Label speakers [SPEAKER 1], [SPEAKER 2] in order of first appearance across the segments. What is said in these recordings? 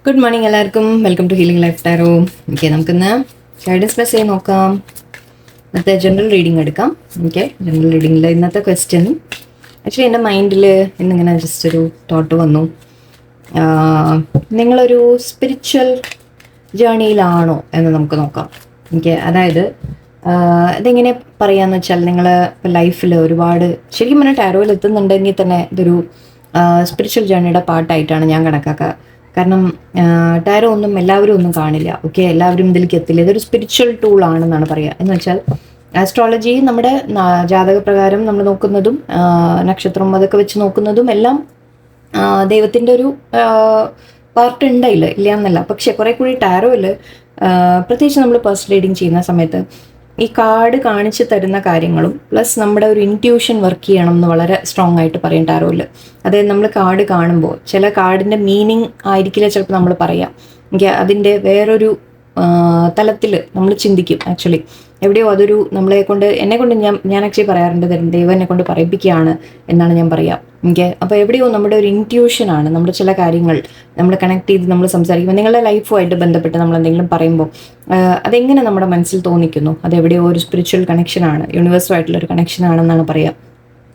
[SPEAKER 1] Good morning എല്ലാവർക്കും. Welcome to healing life tarot. Okay, നമുക്കിന്ന് guidance message നോക്കാം. ഇന്നത്തെ ജനറൽ റീഡിംഗ് എടുക്കാം. ഓക്കെ, ജനറൽ റീഡിങ്ങിൽ ഇന്നത്തെ ക്വസ്റ്റ്യൻ ആക്ച്വലി എൻ്റെ മൈൻഡിൽ ഇന്നിങ്ങനെ ജസ്റ്റ് ഒരു തോട്ട് വന്നു. നിങ്ങളൊരു സ്പിരിച്വൽ ജേണിയിലാണോ എന്ന് നമുക്ക് നോക്കാം. ഓക്കെ, അതായത് ഇതെങ്ങനെ പറയാന്ന് വെച്ചാൽ നിങ്ങൾ ലൈഫിൽ ഒരുപാട് ശരിക്കും പറഞ്ഞാൽ ടാരോയിൽ എത്തുന്നുണ്ടെങ്കിൽ തന്നെ ഇതൊരു സ്പിരിച്വൽ ജേണിയുടെ പാർട്ടായിട്ടാണ് ഞാൻ കണക്കാക്കുക. കാരണം ടാരോ ഒന്നും എല്ലാവരും ഒന്നും കാണില്ല. ഓക്കെ, എല്ലാവരും ഇതിലേക്ക് എത്തില്ല. ഇതൊരു സ്പിരിച്വൽ ടൂൾ ആണെന്നാണ് പറയുക. എന്ന് വെച്ചാൽ ആസ്ട്രോളജി നമ്മുടെ ജാതകപ്രകാരം നമ്മൾ നോക്കുന്നതും നക്ഷത്രം അതൊക്കെ വെച്ച് നോക്കുന്നതും എല്ലാം ദൈവത്തിൻ്റെ ഒരു പാർട്ട് ഉണ്ടായില്ല, ഇല്ല എന്നല്ല. പക്ഷെ കുറെ കൂടി ടാരോയിൽ പ്രത്യേകിച്ച് നമ്മൾ പേഴ്സണൽ റീഡിങ് ചെയ്യുന്ന സമയത്ത് ഈ കാർഡ് കാണിച്ചു തരുന്ന കാര്യങ്ങളും പ്ലസ് നമ്മുടെ ഒരു ഇൻറ്റ്യൂഷൻ വർക്ക് ചെയ്യണം എന്ന് വളരെ സ്ട്രോങ് ആയിട്ട് പറയും ടാരോയിൽ. അതായത് നമ്മൾ കാർഡ് കാണുമ്പോൾ ചില കാർഡിൻ്റെ മീനിങ് ആയിരിക്കില്ല ചിലപ്പോൾ നമ്മൾ പറയാം. അതിൻ്റെ വേറൊരു തലത്തിൽ നമ്മൾ ചിന്തിക്കും. ആക്ച്വലി എവിടെയോ അതൊരു എന്നെ കൊണ്ട് ഞാൻ ആക്ച്വലി പറയാറുണ്ട്, ദൈവം എന്നെ കൊണ്ട് പറയിപ്പിക്കുകയാണ് എന്നാണ് ഞാൻ പറയാം. അപ്പോൾ എവിടെയോ നമ്മുടെ ഒരു ഇൻറ്റ്യൂഷനാണ്. നമ്മുടെ ചില കാര്യങ്ങൾ നമ്മൾ കണക്ട് ചെയ്ത് നമ്മൾ സംസാരിക്കുമ്പോൾ നിങ്ങളുടെ ലൈഫുമായിട്ട് ബന്ധപ്പെട്ട് നമ്മൾ എന്തെങ്കിലും പറയുമ്പോൾ അതെങ്ങനെ നമ്മുടെ മനസ്സിൽ തോന്നിക്കുന്നു, അതെവിടെയോ ഒരു സ്പിരിച്വൽ കണക്ഷനാണ്, യൂണിവേഴ്സുമായിട്ടുള്ളൊരു കണക്ഷനാണെന്നാണ് പറയാം.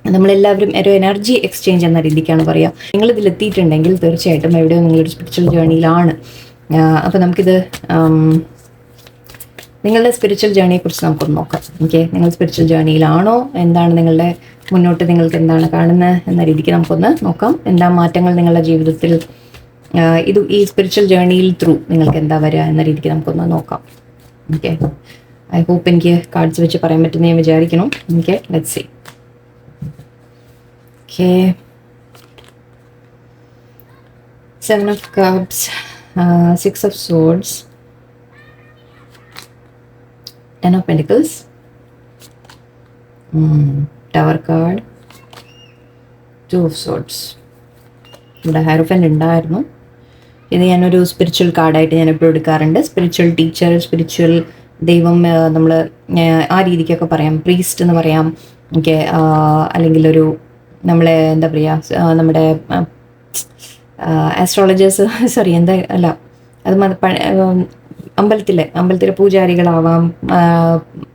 [SPEAKER 1] നമ്മളെല്ലാവരും ഒരു എനർജി എക്സ്ചേഞ്ച് എന്ന രീതിക്കാണ് പറയുക. നിങ്ങളിതിലെത്തിയിട്ടുണ്ടെങ്കിൽ തീർച്ചയായിട്ടും എവിടെയോ നിങ്ങളൊരു സ്പിരിച്വൽ ജേണിയിലാണ്. അപ്പോൾ നമുക്കിത് നിങ്ങളുടെ സ്പിരിച്വൽ ജേണിയെക്കുറിച്ച് നമുക്കൊന്ന് നോക്കാം. ഓക്കെ, നിങ്ങൾ സ്പിരിച്വൽ ജേണിയിലാണോ, എന്താണ് നിങ്ങളുടെ മുന്നോട്ട് നിങ്ങൾക്ക് എന്താണ് കാണുന്നത് എന്ന രീതിക്ക് നമുക്കൊന്ന് നോക്കാം. എന്താ മാറ്റങ്ങൾ നിങ്ങളുടെ ജീവിതത്തിൽ ഈ സ്പിരിച്വൽ ജേണിയിൽ ത്രൂ നിങ്ങൾക്ക് എന്താ വരിക എന്ന രീതിക്ക് നമുക്കൊന്ന് നോക്കാം. ഓക്കെ, ഐ ഹോപ്പ് എനിക്ക് കാർഡ്സ് വെച്ച് പറയാൻ പറ്റുന്ന ഞാൻ വിചാരിക്കണം. Okay, let's see. Okay, 7 of Cups, 6 of Swords, 10 of Pentacles, Tower card, 2 of Swords. ഇവിടെ ഹൈറോഫന്റ് ഉണ്ടായിരുന്നു. ഇത് ഞാനൊരു സ്പിരിച്വൽ കാർഡായിട്ട് ഞാൻ എപ്പോഴും എടുക്കാറുണ്ട്. സ്പിരിച്വൽ ടീച്ചർ, സ്പിരിച്വൽ ദൈവം, നമ്മൾ ആ രീതിക്കൊക്കെ പറയാം. പ്രീസ്റ്റ് എന്ന് പറയാം. ഓക്കെ, അല്ലെങ്കിൽ ഒരു നമ്മളെ എന്താ പറയുക, നമ്മുടെ ആസ്ട്രോളജേഴ്സ് അത് അമ്പലത്തിലെ പൂജാരികളാവാം,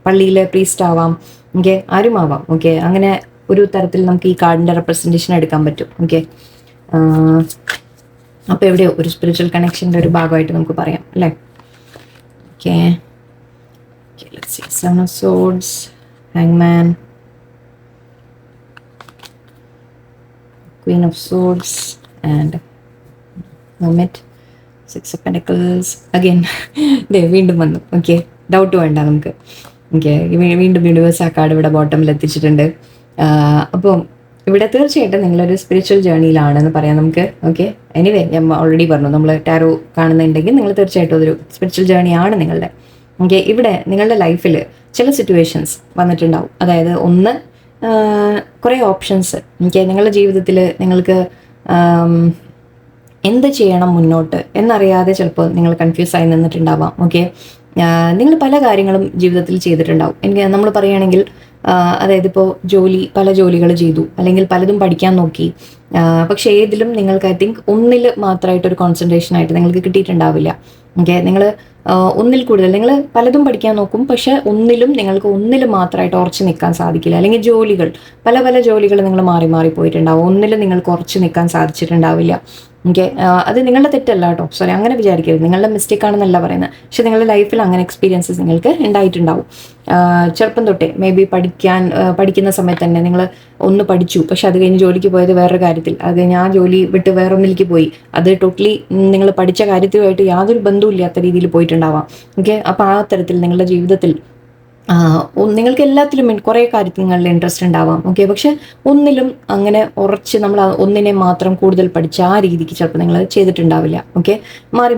[SPEAKER 1] പള്ളിയിലെ പ്രീസ്റ്റ് ആവാം, ഓക്കെ, ആരും ആവാം. ഓക്കെ, അങ്ങനെ ഒരു തരത്തിൽ നമുക്ക് ഈ കാർഡിൻ്റെ റെപ്രസെൻറ്റേഷൻ എടുക്കാൻ പറ്റും. ഓക്കെ, അപ്പോൾ എവിടെയോ ഒരു സ്പിരിച്വൽ കണക്ഷൻ്റെ ഒരു ഭാഗമായിട്ട് നമുക്ക് പറയാം അല്ലേ. Okay, let's see. 7 of Swords, Hangman, Queen of Swords and Hermit, 6 of Pentacles. Again വീണ്ടും വന്നു. ഓക്കെ, ഡൗട്ട് വേണ്ട നമുക്ക്. ഓക്കെ, വീണ്ടും യൂണിവേഴ്സ് ആ കാർഡ് ഇവിടെ ബോട്ടമിൽ എത്തിച്ചിട്ടുണ്ട്. അപ്പോൾ ഇവിടെ തീർച്ചയായിട്ടും നിങ്ങളൊരു സ്പിരിച്വൽ ജേണിയിലാണെന്ന് പറയാം നമുക്ക്. ഓക്കെ, എനിവേ ഞാൻ ഓൾറെഡി പറഞ്ഞു, നമ്മൾ ടാരോ കാണുന്നുണ്ടെങ്കിൽ നിങ്ങൾ തീർച്ചയായിട്ടും അതൊരു സ്പിരിച്വൽ ജേണിയാണ് നിങ്ങളുടെ. ഓക്കെ, ഇവിടെ നിങ്ങളുടെ ലൈഫിൽ ചില സിറ്റുവേഷൻസ് വന്നിട്ടുണ്ടാവും. അതായത് ഒന്ന്, കുറേ ഓപ്ഷൻസ്. ഓക്കെ, നിങ്ങളുടെ ജീവിതത്തിൽ നിങ്ങൾക്ക് എന്ത് ചെയ്യണം മുന്നോട്ട് എന്നറിയാതെ ചിലപ്പോൾ നിങ്ങൾ കൺഫ്യൂസ് ആയി നിന്നിട്ടുണ്ടാവാം. ഓക്കെ, നിങ്ങൾ പല കാര്യങ്ങളും ജീവിതത്തിൽ ചെയ്തിട്ടുണ്ടാവും. നമ്മൾ പറയുകയാണെങ്കിൽ അതായത് ഇപ്പോൾ പല ജോലികൾ ചെയ്തു, അല്ലെങ്കിൽ പലതും പഠിക്കാൻ നോക്കി. പക്ഷേ ഏതിലും നിങ്ങൾക്ക് ഐ തിങ്ക് ഒന്നിൽ മാത്രമായിട്ടൊരു കോൺസെൻട്രേഷൻ ആയിട്ട് നിങ്ങൾക്ക് കിട്ടിയിട്ടുണ്ടാവില്ല. ഓക്കെ, നിങ്ങൾ ഒന്നിൽ കൂടുതൽ നിങ്ങൾ പലതും പഠിക്കാൻ നോക്കും, പക്ഷെ ഒന്നിൽ മാത്രമായിട്ട് ഉറച്ചു നിൽക്കാൻ സാധിക്കില്ല. അല്ലെങ്കിൽ പല പല ജോലികൾ നിങ്ങൾ മാറി മാറി പോയിട്ടുണ്ടാവും. ഒന്നിൽ നിങ്ങൾക്ക് ഉറച്ചു നിൽക്കാൻ സാധിച്ചിട്ടുണ്ടാവില്ല. ഓക്കെ, അത് നിങ്ങളുടെ തെറ്റല്ല കേട്ടോ, സോറി, അങ്ങനെ വിചാരിക്കരുത്, നിങ്ങളുടെ മിസ്റ്റേക്ക് ആണെന്നല്ല പറയുന്നത്. പക്ഷെ നിങ്ങളുടെ ലൈഫിൽ അങ്ങനെ എക്സ്പീരിയൻസസ് നിങ്ങൾക്ക് ഉണ്ടായിട്ടുണ്ടാവും. ചെറുപ്പം തൊട്ടേ പഠിക്കുന്ന സമയത്ത് തന്നെ നിങ്ങൾ ഒന്ന് പഠിച്ചു, പക്ഷെ അത് കഴിഞ്ഞ് ജോലിക്ക് പോയത് വേറൊരു കാര്യത്തിൽ, അത് കഴിഞ്ഞ് ആ ജോലി വിട്ട് വേറൊന്നിലേക്ക് പോയി, അത് ടോട്ടലി നിങ്ങൾ പഠിച്ച കാര്യത്തിലുമായിട്ട് യാതൊരു ബന്ധവും ഇല്ലാത്ത രീതിയിൽ പോയിട്ടുണ്ടാവാം. ഓക്കെ, അപ്പോൾ ആ തരത്തിൽ നിങ്ങളുടെ ജീവിതത്തിൽ നിങ്ങൾക്ക് എല്ലാത്തിലും കുറേ കാര്യങ്ങളിൽ ഇൻട്രസ്റ്റ് ഉണ്ടാവാം. ഓക്കെ, പക്ഷെ ഒന്നിലും അങ്ങനെ ഉറച്ച് നമ്മൾ ഒന്നിനെ മാത്രം കൂടുതൽ പഠിച്ച് ആ രീതിക്ക് ചിലപ്പോൾ നിങ്ങൾ ചെയ്തിട്ടുണ്ടാവില്ല. ഓക്കെ, മാറി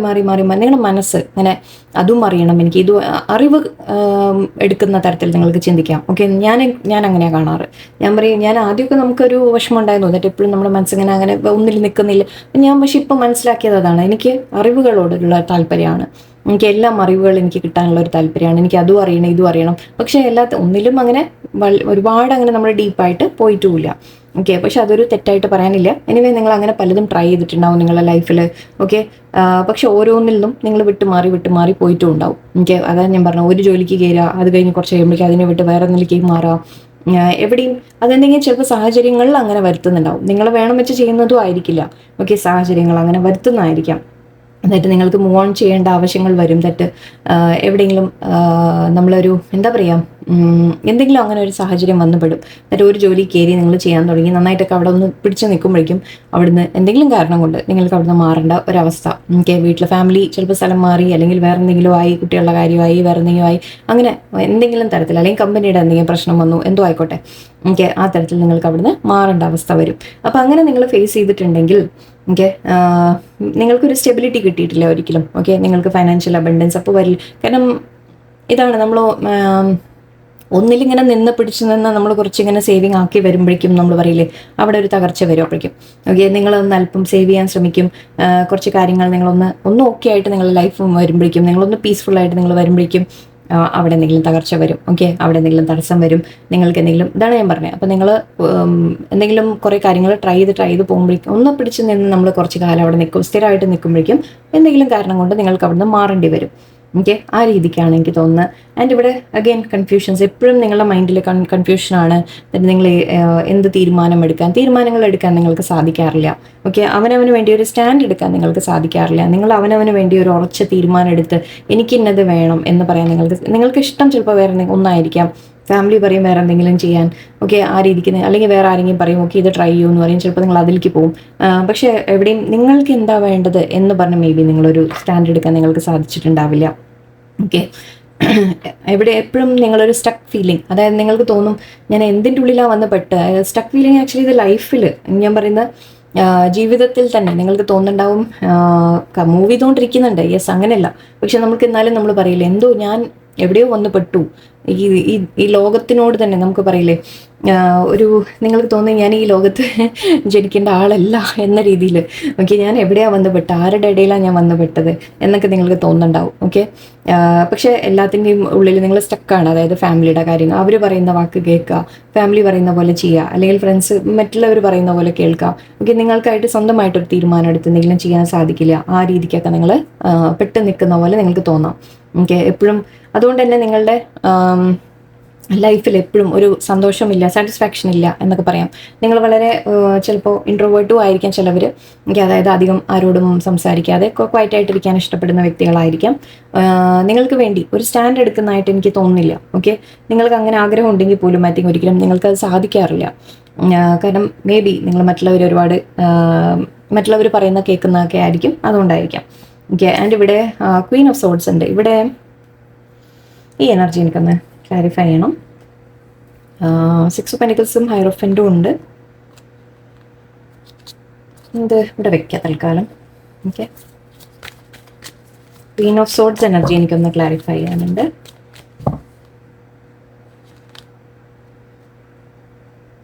[SPEAKER 1] നിങ്ങളുടെ മനസ്സ് അങ്ങനെ അതും അറിയണം, എനിക്ക് ഇത് അറിവ് എടുക്കുന്ന തരത്തിൽ നിങ്ങൾക്ക് ചിന്തിക്കാം. ഓക്കെ, ഞാൻ അങ്ങനെയാണ് കാണാറ്. ഞാൻ പറയും, ഞാൻ ആദ്യമൊക്കെ നമുക്കൊരു വിഷമം ഉണ്ടായിരുന്നു, എന്നിട്ട് എപ്പോഴും നമ്മുടെ മനസ്സിങ്ങനെ അങ്ങനെ ഒന്നിൽ നിൽക്കുന്നില്ല. പക്ഷെ ഇപ്പം മനസ്സിലാക്കിയത് അതാണ്, എനിക്ക് അറിവുകളോടുള്ള താല്പര്യമാണ്. എനിക്ക് എല്ലാം അറിവുകൾ എനിക്ക് കിട്ടാനുള്ള ഒരു താല്പര്യമാണ്. എനിക്ക് അതും അറിയണം ഇതും അറിയണം. പക്ഷേ ഒന്നിലും അങ്ങനെ ഒരുപാട് അങ്ങനെ നമ്മൾ ഡീപ്പായിട്ട് പോയിട്ടുമില്ല. ഓക്കെ. പക്ഷെ അതൊരു തെറ്റായിട്ട് പറയാനില്ല. എനിവേ നിങ്ങൾ അങ്ങനെ പലതും ട്രൈ ചെയ്തിട്ടുണ്ടാവും നിങ്ങളുടെ ലൈഫിൽ. ഓക്കെ. പക്ഷെ ഓരോന്നിൽ നിന്നും നിങ്ങൾ വിട്ടുമാറി പോയിട്ടും ഉണ്ടാവും. ഓക്കെ. അതാണ് ഞാൻ പറഞ്ഞത്, ഒരു ജോലിക്ക് കയറുക, അത് കഴിഞ്ഞ് കുറച്ച് കഴിയുമ്പോഴേക്കും അതിനെ വിട്ട് വേറെ ഒന്നിലേക്ക് മാറുക. എവിടെയും അതെന്തെങ്കിലും ചിലപ്പോൾ സാഹചര്യങ്ങളിൽ അങ്ങനെ വരുത്തുന്നുണ്ടാവും. നിങ്ങൾ വേണം വെച്ച് ചെയ്യുന്നതും ആയിരിക്കില്ല. ഓക്കെ. സാഹചര്യങ്ങൾ അങ്ങനെ വരുത്തുന്നതായിരിക്കാം. എന്നിട്ട് നിങ്ങൾക്ക് മൂവ് ഓൺ ചെയ്യേണ്ട ആവശ്യങ്ങൾ വരും. തെറ്റ് എവിടെയെങ്കിലും നമ്മളൊരു എന്താ പറയുക, എന്തെങ്കിലും അങ്ങനെ ഒരു സാഹചര്യം വന്നുപെടും. എന്നിട്ട് ഒരു ജോലി കയറി നിങ്ങൾ ചെയ്യാൻ തുടങ്ങി, നന്നായിട്ടൊക്കെ അവിടെ ഒന്ന് പിടിച്ച് നിൽക്കുമ്പോഴേക്കും അവിടുന്ന് എന്തെങ്കിലും കാരണം കൊണ്ട് നിങ്ങൾക്ക് അവിടുന്ന് മാറേണ്ട ഒരവസ്ഥ. എനിക്ക് വീട്ടിലെ ഫാമിലി ചിലപ്പോൾ സ്ഥലം മാറി, അല്ലെങ്കിൽ വേറെ എന്തെങ്കിലും ആയി, കുട്ടികളുടെ കാര്യമായി, വേറെ എന്തെങ്കിലും ആയി, അങ്ങനെ എന്തെങ്കിലും തരത്തിൽ, അല്ലെങ്കിൽ കമ്പനിയുടെ എന്തെങ്കിലും പ്രശ്നം വന്നു, എന്തോ ആയിക്കോട്ടെ, ഓക്കെ, ആ തരത്തിൽ നിങ്ങൾക്ക് അവിടുന്ന് മാറേണ്ട അവസ്ഥ വരും. അപ്പം അങ്ങനെ നിങ്ങൾ ഫേസ് ചെയ്തിട്ടുണ്ടെങ്കിൽ ഓക്കെ, നിങ്ങൾക്കൊരു സ്റ്റെബിലിറ്റി കിട്ടിയിട്ടില്ല ഒരിക്കലും. ഓക്കെ. നിങ്ങൾക്ക് ഫൈനാൻഷ്യൽ അബണ്ടൻസ് അപ്പോൾ വരില്ല. കാരണം ഇതാണ് നമ്മൾ ഒന്നിലിങ്ങനെ പിടിച്ചു നിന്ന് നമ്മൾ കുറച്ചിങ്ങനെ സേവിങ് ആക്കി വരുമ്പോഴേക്കും നമ്മൾ പറയില്ലേ, അവിടെ ഒരു തകർച്ച വരും അപ്പോഴേക്കും. ഓക്കെ. നിങ്ങളൊന്ന് അല്പം സേവ് ചെയ്യാൻ ശ്രമിക്കും. കുറച്ച് കാര്യങ്ങൾ ഒന്ന് ഓക്കെ ആയിട്ട് നിങ്ങളുടെ ലൈഫ് വരുമ്പോഴേക്കും, നിങ്ങളൊന്ന് പീസ്ഫുള്ളായിട്ട് നിങ്ങൾ വരുമ്പോഴേക്കും അവിടെ എന്തെങ്കിലും തകർച്ച വരും. ഓക്കെ. അവിടെ എന്തെങ്കിലും തടസ്സം വരും. നിങ്ങൾക്ക് എന്തെങ്കിലും, ഇതാണ് ഞാൻ പറഞ്ഞത്. അപ്പോൾ നിങ്ങൾ എന്തെങ്കിലും കുറേ കാര്യങ്ങൾ ട്രൈ ചെയ്ത് പോകുമ്പോഴേക്കും ഒന്ന് പിടിച്ച് നിന്ന് നമ്മൾ കുറച്ച് കാലം അവിടെ നിൽക്കും, സ്ഥിരമായിട്ട് നിൽക്കുമ്പോഴേക്കും എന്തെങ്കിലും കാരണം കൊണ്ട് നിങ്ങൾക്ക് അവിടെ നിന്ന് മാറേണ്ടി വരും. ഓക്കെ. ആ രീതിക്കാണ് എനിക്ക് തോന്നുന്നത്. ആൻഡ് ഇവിടെ അഗെയിൻ കൺഫ്യൂഷൻസ്, എപ്പോഴും നിങ്ങളുടെ മൈൻഡിൽ കൺഫ്യൂഷനാണ്. നിങ്ങൾ എന്ത് തീരുമാനങ്ങൾ എടുക്കാൻ നിങ്ങൾക്ക് സാധിക്കാറില്ല. ഓക്കെ. അവനവന് വേണ്ടി ഒരു സ്റ്റാൻഡ് എടുക്കാൻ നിങ്ങൾക്ക് സാധിക്കാറില്ല. നിങ്ങൾ അവനവന് വേണ്ടി ഒരു ഉറച്ച തീരുമാനം എടുത്ത് എനിക്കിന്നത് വേണം എന്ന് പറയാൻ നിങ്ങൾക്ക് ഇഷ്ടം ചിലപ്പോൾ വേറെ ഒന്നായിരിക്കാം. ഫാമിലി പറയും വേറെ എന്തെങ്കിലും ചെയ്യാൻ. ഓക്കെ. ആ രീതിക്ക്, അല്ലെങ്കിൽ വേറെ ആരെങ്കിലും പറയും ഓക്കെ ഇത് ട്രൈ ചെയ്യൂ എന്ന് പറയും. ചിലപ്പോൾ നിങ്ങൾ അതിലേക്ക് പോകും. പക്ഷേ എവിടെയും നിങ്ങൾക്ക് എന്താ വേണ്ടത് എന്ന് പറഞ്ഞ് മേ ബി നിങ്ങളൊരു സ്റ്റാൻഡ് എടുക്കാൻ നിങ്ങൾക്ക് സാധിച്ചിട്ടുണ്ടാവില്ല. ഓക്കെ. എവിടെ എപ്പോഴും നിങ്ങളൊരു സ്റ്റക്ക് ഫീലിംഗ്, അതായത് നിങ്ങൾക്ക് തോന്നും ഞാൻ എന്തിൻ്റെ ഉള്ളിലാണ് വന്ന് പെട്ട്. സ്റ്റക്ക് ഫീലിംഗ് ആക്ച്വലി ഇത് ലൈഫിൽ ഞാൻ പറയുന്ന ജീവിതത്തിൽ തന്നെ നിങ്ങൾക്ക് തോന്നുന്നുണ്ടാവും. മൂവ് ചെയ്തുകൊണ്ടിരിക്കുന്നുണ്ട്, യെസ്, അങ്ങനെയല്ല. പക്ഷെ നമുക്ക് എന്നാലും നമ്മൾ പറയില്ലേ, എന്തോ ഞാൻ എവിടെയോ വന്ന് പെട്ടു. ഈ ലോകത്തിനോട് തന്നെ നമുക്ക് പറയില്ലേ, നിങ്ങൾക്ക് തോന്നി ഞാൻ ഈ ലോകത്ത് ജനിക്കേണ്ട ആളല്ല എന്ന രീതിയിൽ. ഓക്കെ. ഞാൻ എവിടെയാണ് വന്നുപെട്ട്, ആരുടെ ഇടയിലാണ് ഞാൻ വന്നുപെട്ടത് എന്നൊക്കെ നിങ്ങൾക്ക് തോന്നുന്നുണ്ടാവും. ഓക്കെ. പക്ഷേ എല്ലാത്തിൻ്റെയും ഉള്ളിൽ നിങ്ങൾ സ്റ്റക്കാണ്. അതായത് ഫാമിലിയുടെ കാര്യങ്ങൾ, അവർ പറയുന്ന വാക്ക് കേൾക്കുക, ഫാമിലി പറയുന്ന പോലെ ചെയ്യുക, അല്ലെങ്കിൽ ഫ്രണ്ട്സ് മറ്റുള്ളവർ പറയുന്ന പോലെ കേൾക്കുക. ഓക്കെ. നിങ്ങൾക്കായിട്ട് സ്വന്തമായിട്ടൊരു തീരുമാനം എടുത്ത് എന്തെങ്കിലും ചെയ്യാൻ സാധിക്കില്ല. ആ രീതിക്കൊക്കെ നിങ്ങൾ പെട്ട് നിൽക്കുന്ന പോലെ നിങ്ങൾക്ക് തോന്നാം. ഓക്കെ. എപ്പോഴും അതുകൊണ്ട് തന്നെ നിങ്ങളുടെ ലൈഫിൽ എപ്പോഴും ഒരു സന്തോഷമില്ല, സാറ്റിസ്ഫാക്ഷൻ ഇല്ല എന്നൊക്കെ പറയാം. നിങ്ങൾ വളരെ ചിലപ്പോൾ ഇൻട്രോവേർട്ടും ആയിരിക്കാം ചിലവർ. അതായത് അധികം ആരോടും സംസാരിക്കാതെ ക്വയറ്റായിട്ടിരിക്കാൻ ഇഷ്ടപ്പെടുന്ന വ്യക്തികളായിരിക്കാം. നിങ്ങൾക്ക് വേണ്ടി ഒരു സ്റ്റാൻഡ് എടുക്കുന്നതായിട്ട് എനിക്ക് തോന്നുന്നില്ല. ഓക്കെ. നിങ്ങൾക്ക് അങ്ങനെ ആഗ്രഹം ഉണ്ടെങ്കിൽ പോലും ഐ തിങ്ക് ഒരിക്കലും നിങ്ങൾക്കത് സാധിക്കാറില്ല. കാരണം മേ ബി നിങ്ങൾ മറ്റുള്ളവർ പറയുന്ന കേൾക്കുന്നതൊക്കെ ആയിരിക്കും, അതുകൊണ്ടായിരിക്കാം. ഓക്കെ. ആൻഡ് ഇവിടെ ക്വീൻ ഓഫ് സോർഡ്സ് ഉണ്ട്. ഇവിടെ ഈ എനർജി എനിക്കൊന്ന് ക്ലാരിഫൈ ചെയ്യണം. 6 ഓഫ് പെന്റിക്കിൾസും ഹൈറോഫന്റും ഉണ്ട്. ഇത് ഇവിടെ വെക്കാം തൽക്കാലം. Okay. Queen of swords energy എനിക്കൊന്ന് ക്ലാരിഫൈ ചെയ്യാനുണ്ട്.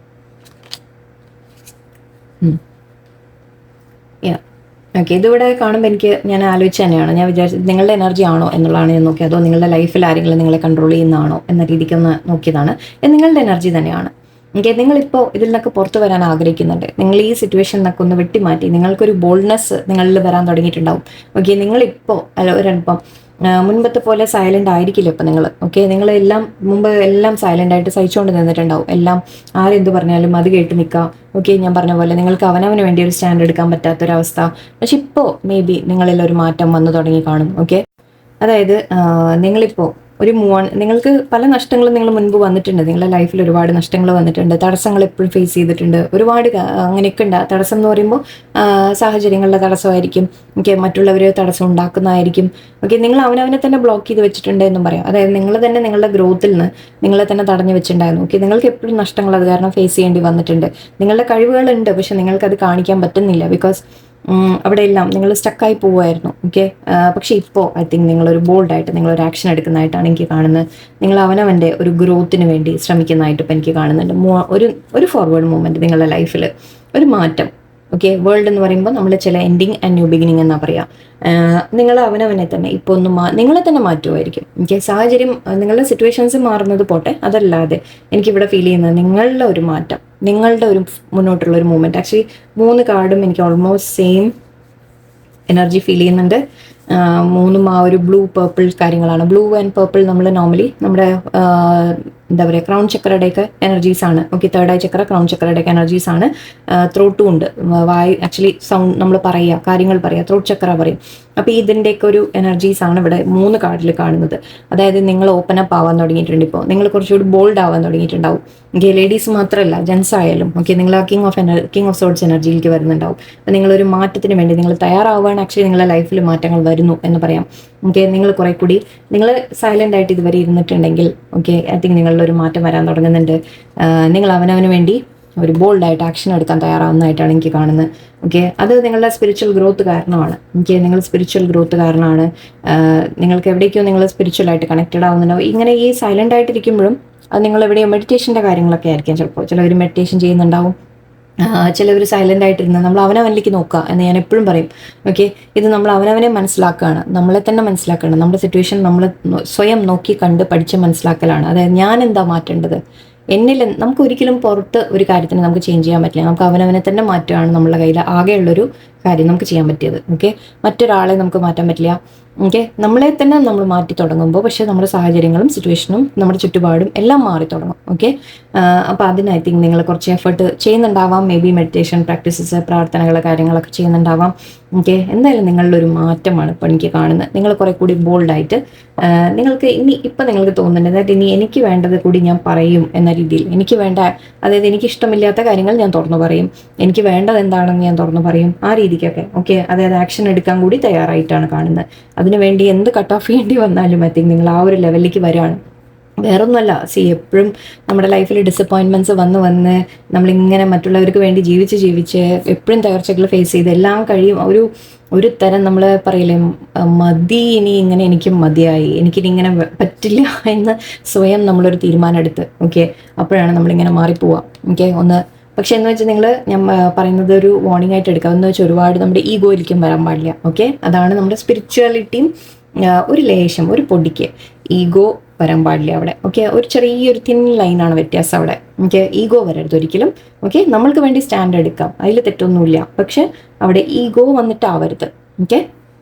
[SPEAKER 1] ഓക്കെ. ഇതിവിടെ കാണുമ്പോൾ ഞാൻ ആലോചിച്ച് തന്നെയാണ്, ഞാൻ വിചാരിച്ചത് നിങ്ങളുടെ എനർജി ആണോ എന്നുള്ളതാണ് ഞാൻ നോക്കിയത്. അതോ നിങ്ങളുടെ ലൈഫിൽ ആരെങ്കിലും നിങ്ങളെ കൺട്രോൾ ചെയ്യുന്നതാണോ എന്ന രീതിക്കൊന്ന് നോക്കിയതാണ്. നിങ്ങളുടെ എനർജി തന്നെയാണ്. ഓക്കെ. നിങ്ങളിപ്പോൾ ഇതിൽ നിന്നൊക്കെ പുറത്തു വരാൻ ആഗ്രഹിക്കുന്നുണ്ട്. നിങ്ങൾ ഈ സിറ്റുവേഷൻ നിന്നൊക്കെ ഒന്ന് വെട്ടിമാറ്റി നിങ്ങൾക്കൊരു ബോൾഡ്നെസ് നിങ്ങളിൽ വരാൻ തുടങ്ങിയിട്ടുണ്ടാവും. ഓക്കെ. നിങ്ങളിപ്പോൾ ഒരല്പം മുൻപത്തെ പോലെ സൈലൻ്റ് ആയിരിക്കില്ല ഇപ്പം നിങ്ങൾ. ഓക്കെ. നിങ്ങളെല്ലാം മുമ്പ് എല്ലാം സൈലൻ്റ് ആയിട്ട് സഹിച്ചുകൊണ്ട് നിന്നിട്ടുണ്ടാവും. എല്ലാം ആരെന്ത് പറഞ്ഞാലും അത് കേട്ട് നിൽക്കുക. ഓക്കെ. ഞാൻ പറഞ്ഞ പോലെ നിങ്ങൾക്ക് അവനവന് വേണ്ടി ഒരു സ്റ്റാൻഡ് എടുക്കാൻ പറ്റാത്തൊരവസ്ഥ. പക്ഷെ ഇപ്പോൾ മേ ബി നിങ്ങളിൽ ഒരു മാറ്റം വന്നു തുടങ്ങി കാണും. ഓക്കെ. അതായത് നിങ്ങളിപ്പോൾ ഒരു നിങ്ങൾക്ക് പല നഷ്ടങ്ങളും നിങ്ങൾ മുൻപ് വന്നിട്ടുണ്ട്. നിങ്ങളുടെ ലൈഫിൽ ഒരുപാട് നഷ്ടങ്ങൾ വന്നിട്ടുണ്ട്, തടസ്സങ്ങൾ എപ്പോഴും ഫേസ് ചെയ്തിട്ടുണ്ട്, ഒരുപാട് അങ്ങനെയൊക്കെ ഉണ്ട്. തടസ്സം എന്ന് പറയുമ്പോൾ സാഹചര്യങ്ങളുടെ തടസ്സമായിരിക്കും. ഓക്കെ. മറ്റുള്ളവർ തടസ്സം ഉണ്ടാക്കുന്നതായിരിക്കും. ഓക്കെ. നിങ്ങൾ അവനവനെ തന്നെ ബ്ലോക്ക് ചെയ്ത് വെച്ചിട്ടുണ്ട് എന്നും പറയാം. അതായത് നിങ്ങൾ തന്നെ നിങ്ങളുടെ ഗ്രോത്തിൽ നിന്ന് നിങ്ങളെ തന്നെ തടഞ്ഞു വെച്ചിട്ടുണ്ടായിരുന്നു. ഓക്കെ. നിങ്ങൾക്ക് എപ്പോഴും നഷ്ടങ്ങൾ അത് കാരണം ഫേസ് ചെയ്യേണ്ടി വന്നിട്ടുണ്ട്. നിങ്ങളുടെ കഴിവുകളുണ്ട്, പക്ഷെ നിങ്ങൾക്കത് കാണിക്കാൻ പറ്റുന്നില്ല. ബിക്കോസ് അവിടെ എല്ലാം നിങ്ങൾ സ്റ്റക്കായി പോവുമായിരുന്നു. ഓക്കെ. പക്ഷെ ഇപ്പോൾ ഐ തിങ്ക് നിങ്ങളൊരു ബോൾഡായിട്ട് നിങ്ങളൊരു ആക്ഷൻ എടുക്കുന്നതായിട്ടാണ് എനിക്ക് കാണുന്നത്. നിങ്ങൾ അവനവൻ്റെ ഒരു ഗ്രോത്തിന് വേണ്ടി ശ്രമിക്കുന്നതായിട്ട് ഇപ്പം എനിക്ക് കാണുന്നുണ്ട്. ഒരു ഫോർവേഡ് മൂവ്മെൻറ്റ് നിങ്ങളുടെ ലൈഫിൽ, ഒരു മാറ്റം. ഓക്കെ, വേൾഡ് എന്ന് പറയുമ്പോൾ നമ്മൾ ചില എൻഡിങ് ആൻഡ് ന്യൂ ബിഗിനിങ് എന്നാ പറയാം. നിങ്ങൾ അവനവനെ തന്നെ ഇപ്പോൾ ഒന്ന് നിങ്ങളെ തന്നെ മാറ്റുമായിരിക്കും. ഓക്കെ, സാഹചര്യം നിങ്ങളുടെ സിറ്റുവേഷൻസ് മാറുന്നത് പോട്ടെ, അതല്ലാതെ എനിക്കിവിടെ ഫീൽ ചെയ്യുന്നത് നിങ്ങളുടെ ഒരു മാറ്റം, നിങ്ങളുടെ ഒരു മുന്നോട്ടുള്ള ഒരു മൂവ്മെന്റ്. ആക്ച്വലി 3 കാർഡും എനിക്ക് ഓൾമോസ്റ്റ് സെയിം എനർജി ഫീൽ ചെയ്യുന്നുണ്ട്. മൂന്നും ആ ഒരു ബ്ലൂ പേർപ്പിൾ കാര്യങ്ങളാണ്. ബ്ലൂ ആൻഡ് പേർപ്പിൾ നമ്മൾ നോർമലി നമ്മുടെ എന്താ പറയുക, ക്രൗൺ ചക്രയുടെയൊക്കെ എനർജീസ് ആണ്. ഓക്കെ, തേർഡ് ഐ ചക്ര, ക്രൗൺ ചക്രയുടെയൊക്കെ എനർജീസ് ആണ്. ത്രോട്ടും ഉണ്ട്, വായു ആക്ച്വലി സൗണ്ട് നമ്മൾ പറയുക, കാര്യങ്ങൾ പറയുക, ത്രോട്ട് ചക്ര പറയും. അപ്പോൾ ഇതിൻ്റെയൊക്കെ ഒരു എനർജീസ് ആണ് ഇവിടെ 3 കാർഡിൽ കാണുന്നത്. അതായത് നിങ്ങൾ ഓപ്പൺ അപ്പ് ആവാൻ തുടങ്ങിയിട്ടുണ്ട്. ഇപ്പോൾ നിങ്ങൾ കുറച്ചുകൂടി ബോൾഡ് ആവാൻ തുടങ്ങിയിട്ടുണ്ടാവും. ഓക്കെ, ലേഡീസ് മാത്രമല്ല, ജെൻസ് ആയാലും ഓക്കെ, നിങ്ങൾ ആ കിങ് ഓഫ് സോർട്സ് എനർജിയിലേക്ക് വരുന്നുണ്ടാവും. അപ്പോൾ നിങ്ങളൊരു മാറ്റത്തിന് വേണ്ടി നിങ്ങൾ തയ്യാറാവുകയാണ്. ആക്ച്വലി നിങ്ങളുടെ ലൈഫിൽ മാറ്റങ്ങൾ വരുന്നു എന്ന് പറയാം. ഓക്കെ, നിങ്ങൾ കുറെ കൂടി നിങ്ങൾ സൈലന്റ് ആയിട്ട് ഇതുവരെ ഇരുന്നിട്ടുണ്ടെങ്കിൽ ഓക്കെ, ഐ തിങ്ക് നിങ്ങളിലൊരു മാറ്റം വരാൻ തുടങ്ങുന്നുണ്ട്. നിങ്ങൾ അവനവന് വേണ്ടി ഒരു ബോൾഡായിട്ട് ആക്ഷൻ എടുക്കാൻ തയ്യാറാവുന്നതായിട്ടാണ് എനിക്ക് കാണുന്നത്. ഓക്കെ, അത് നിങ്ങളുടെ സ്പിരിച്വൽ ഗ്രോത്ത് കാരണമാണ്. ഓക്കെ, നിങ്ങൾ സ്പിരിച്വൽ ഗ്രോത്ത് കാരണമാണ്. നിങ്ങൾക്ക് എവിടേക്കോ നിങ്ങൾ സ്പിരിച്വലായിട്ട് കണക്റ്റഡ് ആവുന്നുണ്ടോ. ഇങ്ങനെ ഈ സൈലന്റ് ആയിട്ടിരിക്കുമ്പോഴും അത് നിങ്ങൾ എവിടെയോ മെഡിറ്റേഷൻ്റെ കാര്യങ്ങളൊക്കെ ആയിരിക്കും. ചിലപ്പോൾ ചിലവർ മെഡിറ്റേഷൻ ചെയ്യുന്നുണ്ടാവും, ചിലവർ സൈലൻ്റ് ആയിട്ടിരുന്ന് നമ്മൾ അവനവനിലേക്ക് നോക്കുക എന്ന് ഞാൻ എപ്പോഴും പറയും. ഓക്കെ, ഇത് നമ്മൾ അവനവനെ മനസ്സിലാക്കുകയാണ്, നമ്മളെ തന്നെ മനസ്സിലാക്കുകയാണ്. നമ്മുടെ സിറ്റുവേഷൻ നമ്മൾ സ്വയം നോക്കി കണ്ട് പഠിച്ച് മനസ്സിലാക്കലാണ്. അതായത് ഞാൻ എന്താ മാറ്റേണ്ടത്, എന്നിൽ നമുക്ക് ഒരിക്കലും പുറത്ത് ഒരു കാര്യത്തിന് നമുക്ക് ചേഞ്ച് ചെയ്യാൻ പറ്റില്ല. നമുക്ക് അവനവനെ തന്നെ മാറ്റുകയാണ് നമ്മളുടെ കയ്യിൽ ആകെയുള്ളൊരു കാര്യം നമുക്ക് ചെയ്യാൻ പറ്റിയത്. ഓക്കെ, മറ്റൊരാളെ നമുക്ക് മാറ്റാൻ പറ്റില്ല. ഓക്കെ, നമ്മളെ തന്നെ നമ്മൾ മാറ്റി തുടങ്ങുമ്പോൾ പക്ഷേ നമ്മുടെ സാഹചര്യങ്ങളും സിറ്റുവേഷനും നമ്മുടെ ചുറ്റുപാടും എല്ലാം മാറി തുടങ്ങും. ഓക്കെ, അപ്പോൾ അതിന് ഐ തിങ്ക് നിങ്ങൾ കുറച്ച് എഫേർട്ട് ചെയ്യുന്നുണ്ടാവാം. മേ ബി മെഡിറ്റേഷൻ പ്രാക്ടീസസ്, പ്രാർത്ഥനകൾ, കാര്യങ്ങളൊക്കെ ചെയ്യുന്നുണ്ടാവാം. ഓക്കെ, എന്തായാലും നിങ്ങളിലൊരു മാറ്റമാണ് ഇപ്പോൾ എനിക്ക് കാണുന്നത്. നിങ്ങൾ കുറെ കൂടി ബോൾഡായിട്ട് നിങ്ങൾക്ക് ഇപ്പം നിങ്ങൾക്ക് തോന്നുന്നുണ്ട്, അതായത് ഇനി എനിക്ക് വേണ്ടത് കൂടി ഞാൻ പറയും എന്ന രീതിയിൽ. എനിക്ക് വേണ്ട, അതായത് എനിക്കിഷ്ടമില്ലാത്ത കാര്യങ്ങൾ ഞാൻ തുറന്നു പറയും, എനിക്ക് വേണ്ടത് എന്താണെന്ന് ഞാൻ തുറന്നു പറയും, ആ രീതിക്കൊക്കെ. ഓക്കെ, അതായത് ആക്ഷൻ എടുക്കാൻ കൂടി തയ്യാറായിട്ടാണ് കാണുന്നത്. അതിനുവേണ്ടി എന്ത് കട്ട് ഓഫ് ചെയ്യേണ്ടി വന്നാലും ഐ തിങ്ക് നിങ്ങൾ ആ ഒരു ലെവലിലേക്ക് വരികയാണ്. വേറൊന്നുമല്ല, എപ്പോഴും നമ്മുടെ ലൈഫിൽ ഡിസപ്പോയിൻമെൻറ്റ്സ് വന്ന് നമ്മളിങ്ങനെ മറ്റുള്ളവർക്ക് വേണ്ടി ജീവിച്ച് എപ്പോഴും തകർച്ചകൾ ഫേസ് ചെയ്ത് എല്ലാം കഴിയും. ഒരു തരം നമ്മൾ പറയില്ലേ, മതി, ഇനി ഇങ്ങനെ എനിക്ക് മതിയായി, എനിക്കിനി ഇങ്ങനെ പറ്റില്ല എന്ന് സ്വയം നമ്മളൊരു തീരുമാനം എടുത്ത് ഓക്കെ, അപ്പോഴാണ് നമ്മളിങ്ങനെ മാറിപ്പോവുക. ഓക്കെ, പക്ഷെ എന്ന് വെച്ചാൽ ഞാൻ പറയുന്നത് ഒരു വാർണിംഗ് ആയിട്ട് എടുക്കാം. എന്ന് വെച്ചാൽ ഒരുപാട് നമ്മുടെ ഈഗോയിലേക്കും വരാൻ പാടില്ല. ഓക്കെ, അതാണ് നമ്മുടെ സ്പിരിച്വാലിറ്റിയും ഒരു ലേശം, ഒരു പൊടിക്ക് ഈഗോ വരാൻ പാടില്ല അവിടെ. ഓക്കെ, ഒരു ചെറിയൊരു തിൻ ലൈനാണ് വ്യത്യാസം അവിടെ. ഓക്കെ, ഈഗോ വരരുത് ഒരിക്കലും. ഓക്കെ, നമ്മൾക്ക് വേണ്ടി സ്റ്റാൻഡ് എടുക്കാം, അതിൽ തെറ്റൊന്നുമില്ല. പക്ഷെ അവിടെ ഈഗോ വന്നിട്ടാവരുത്. ഓക്കെ,